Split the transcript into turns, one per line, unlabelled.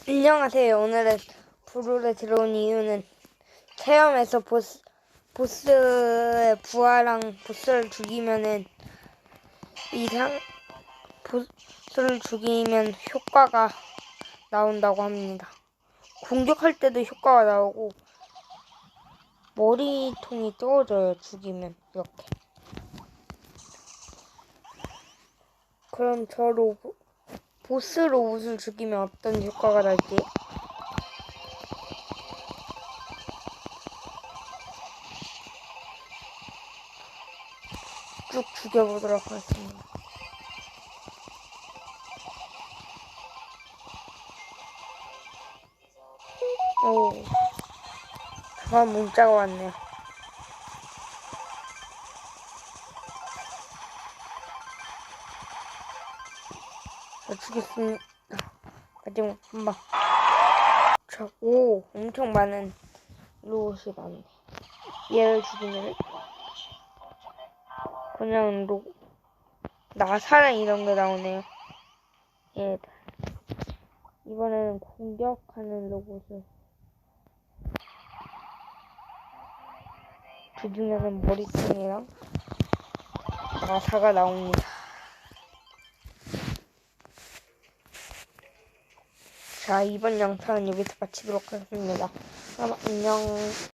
안녕하세요. 오늘은 브롤에 들어온 이유는 체험에서 보스의 부하랑 보스를 죽이면은 보스를 죽이면 효과가 나온다고 합니다. 공격할 때도 효과가 나오고 머리통이 떨어져요. 죽이면 이렇게. 그럼 보스 로봇을 죽이면 어떤 효과가 날지 쭉 죽여보도록 하겠습니다. 오, 그만 문자가 왔네요. 자, 죽겠습니다. 마지막 한 방. 자, 오, 엄청 많은 로봇이 나오네. 얘를 죽이면 그냥 나사랑 이런 게 나오네요. 얘 이번에는 공격하는 로봇을 죽이면 머리통이랑 나사가 나옵니다. 자, 이번 영상은 여기서 마치도록 하겠습니다. 그럼 안녕.